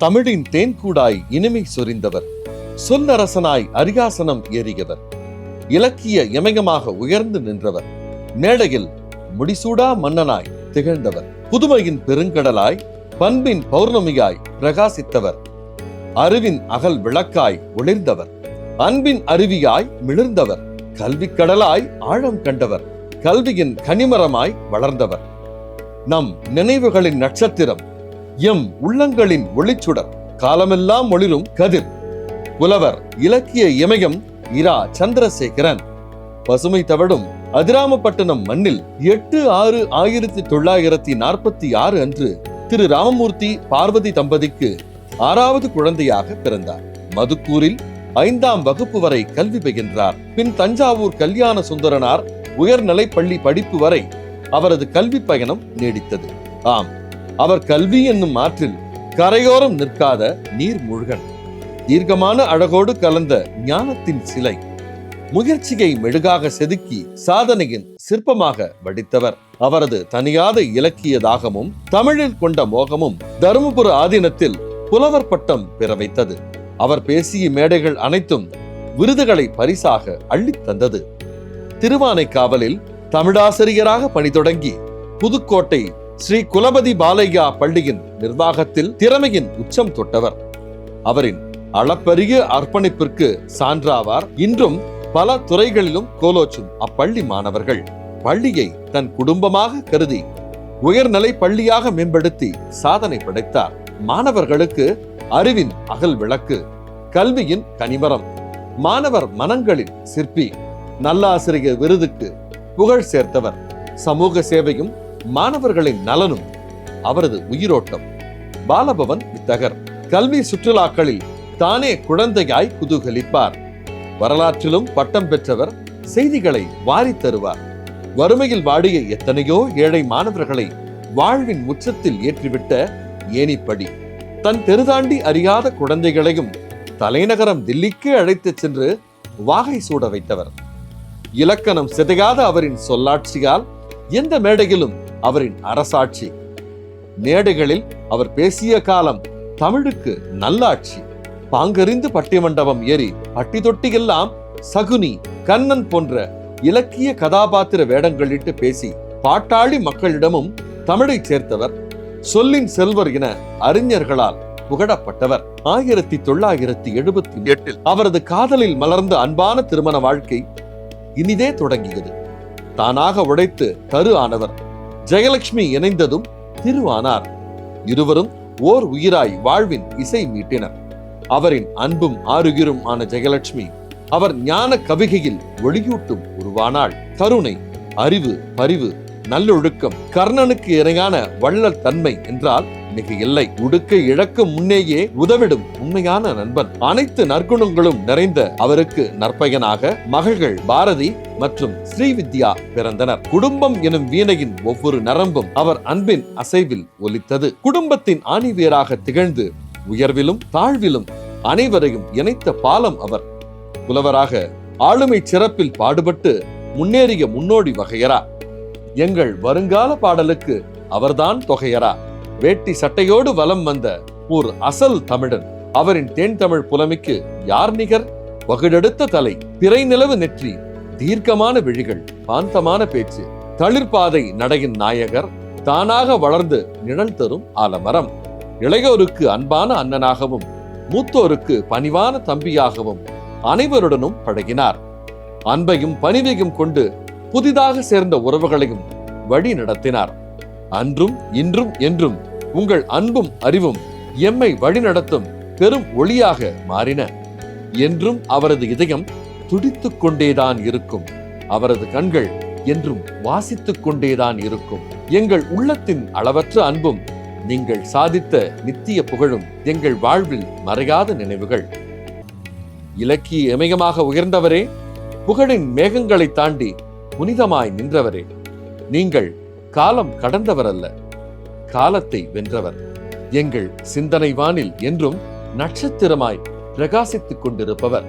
தமிழின் தேன்கூடாய் இனிமை சொரிந்தவர், சொல்லரசனாய் அரியாசனம் ஏறியவர், இலக்கிய இமயமாக உயர்ந்து நின்றவர், மேடையில் முடிசூடா மன்னனாய் திகழ்ந்தவர், புதுமையின் பெருங்கடலாய் பண்பின் பௌர்ணமியாய் பிரகாசித்தவர், அறிவின் அகல் விளக்காய் ஒளிர்ந்தவர், அன்பின் அருவியாய் மிளிர்ந்தவர், கல்விக்கடலாய் ஆழம் கண்டவர், கல்வியின் கனிமரமாய் வளர்ந்தவர், நம் நினைவுகளின் நட்சத்திரம், எம் உள்ளங்களின் ஒளிச்சுடர், காலமெல்லாம் ஒளிரும் கதிர், புலவர் இலக்கிய இமயம் இரா சந்திரசேகரன். பசுமை தவழும் அதிராமப்பட்டினம் மண்ணில் 8/6/1946 அன்று திரு ராமமூர்த்தி பார்வதி தம்பதிக்கு 6வது குழந்தையாக பிறந்தார். மதுக்கூரில் 5ஆம் வகுப்பு வரை கல்வி பயின்றார். பின் தஞ்சாவூர் கல்யாண சுந்தரனார் உயர்நிலைப்பள்ளி படிப்பு வரை அவரது கல்வி பயணம் நீடித்தது. ஆம், அவர் கல்வி என்னும் ஆற்றில் கரையோரம் நிற்காத நீர்மூழ்கன், தீர்க்கமான அழகோடு கலந்த ஞானத்தின் சிலை, முயற்சியை மெழுகாக செதுக்கி சாதனையின் சிற்பமாக வடித்தவர். அவரது தனியாத இலக்கிய தாகமும் தமிழில் கொண்ட மோகமும் தருமபுர ஆதீனத்தில் புலவர் பட்டம் பெற வைத்தது. அவர் பேசிய மேடைகள் அனைத்தும் விருதுகளை பரிசாக அள்ளித் தந்தது. திருவானைக்காவலில் தமிழாசிரியராக பணி தொடங்கி புதுக்கோட்டை ஸ்ரீ குலபதி பாலையா பள்ளியின் நிர்வாகத்தில் திறமையின் உச்சம் தொட்டவர். அவரின் அளப்பரிய அர்ப்பணிப்பிற்கு சான்றாவார் இன்றும் பல துறைகளிலும் கோலோச்சும் அப்பள்ளி மாணவர்கள். பள்ளியை தன் குடும்பமாக கருதி உயர்நிலை பள்ளியாக மேம்படுத்தி சாதனை படைத்தார். மாணவர்களுக்கு அறிவின் அகல் விளக்கு, கல்வியின் கனிமரம், மாணவர் மனங்களின் சிற்பி, நல்லாசிரியர் விருதுக்கு புகழ் சேர்த்தவர். சமூக சேவையும் மாணவர்களின் நலனும் அவரது உயிரோட்டம். பாலபவன் வித்தகர். கல்வி சுற்றுலாக்களில் தானே குழந்தையாய் குதூகலிப்பார். வரலாற்றிலும் பட்டம் பெற்றவர். செய்திகளை வாரி தருவார். வறுமையில் வாடிய எத்தனையோ ஏழை மாணவர்களை வாழ்வின் உச்சத்தில் ஏற்றிவிட்ட ஏணிப்படி. தன் தெருதாண்டி அறியாத குழந்தைகளையும் தலைநகரம் தில்லிக்கு அழைத்துச் சென்று வாகை சூட வைத்தவர். இலக்கணம் சிதையாத அவரின் சொல்லாட்சியால் எந்த மேடையிலும் அவரின் அரசாட்சி. மேடைகளில் அவர் பேசிய காலம் தமிழுக்கு நல்லாட்சி. பாங்கறிந்து பட்டிமண்டபம் ஏறி பட்டி தொட்டியெல்லாம் சகுனி, கண்ணன் போன்ற இலக்கிய கதாபாத்திர வேடங்களிட்டு பேசி பாட்டாளி மக்களிடமும் தமிழை சேர்த்தவர். சொல்லின் செல்வர் என அறிஞர்களால் புகழப்பட்டவர். 1978 அவரது காதலில் மலர்ந்த அன்பான திருமண வாழ்க்கை இனிதே தொடங்கியது. தானாக உழைத்து தரு ஆனவர். ஜெயலட்சுமி இணைந்ததும் திருவானார். இருவரும் ஓர் உயிராய் வாழ்வின் இசை மீட்டினர். அவரின் அன்பும் ஆருயிரும் ஆன ஜெயலட்சுமி அவர் ஞான கவிகையில் ஒளியூட்டும் உருவானாள். கருணை, அறிவு, பரிவு, நல்லொழுக்கம், கர்ணனுக்கு இணையான வள்ளல் தன்மை என்றால் மிக இல்லை. உடுக்க இழக்கும் முன்னேயே உதவிடும் உண்மையான நண்பன். அனைத்து நற்குணங்களும் நிறைந்த அவருக்கு நற்பயனாக மகள்கள் பாரதி மற்றும் ஸ்ரீவித்யா பிறந்தனர். குடும்பம் எனும் வீணையின் ஒவ்வொரு நரம்பும் அவர் அன்பின் அசைவில் ஒலித்தது. குடும்பத்தின் ஆணிவேராக திகழ்ந்து உயர்விலும் தாழ்விலும் அனைவரையும் இணைத்த பாலம் அவர். புலவராக ஆளுமை சிறப்பில் பாடுபட்டு முன்னேறிய முன்னோடி வகையரா. எங்கள் வருங்கால பாடலுக்கு அவர்தான் தொகையரா. வேட்டி சட்டையோடு வலம் வந்த ஒரு அசல் தமிழன். அவரின் தேன் தமிழ் புலமைக்கு யார் நிகர்? வகுடெடுத்த தலை, பிறை நிலவு நெற்றி, தீர்க்கமான விழிகள், பாந்தமான பேச்சு, தளிர்பாதை நடையின் நாயகர், தானாக வளர்ந்து நிழல் தரும் ஆலமரம். இளையோருக்கு அன்பான அண்ணனாகவும் மூத்தோருக்கு பணிவான தம்பியாகவும் அனைவருடனும் பழகினார். அன்பையும் பணிவையும் கொண்டு புதிதாக சேர்ந்த உறவுகளையும் வழி நடத்தினார். அன்றும் இன்றும் என்றும் உங்கள் அன்பும் அறிவும் எம்மை வழிநடத்தும் பெரும் ஒளியாக மாறின. என்றும் அவரது இதயம் துடித்துக் கொண்டேதான் இருக்கும். அவரது கண்கள் என்றும் வாசித்துக் கொண்டேதான் இருக்கும். எங்கள் உள்ளத்தின் அளவற்ற அன்பும் நீங்கள் சாதித்த நித்திய புகழும் எங்கள் வாழ்வில் மறையாத நினைவுகள். இலக்கிய இமயமாக உயர்ந்தவரே, புகழின் மேகங்களை தாண்டி புனிதமாய் நின்றவரே, நீங்கள் காலம் கடந்தவர் அல்ல, காலத்தை வென்றவர். எங்கள் சிந்தனை வானில் என்றும் நட்சத்திரமாய் பிரகாசித்துக் கொண்டிருப்பவர்.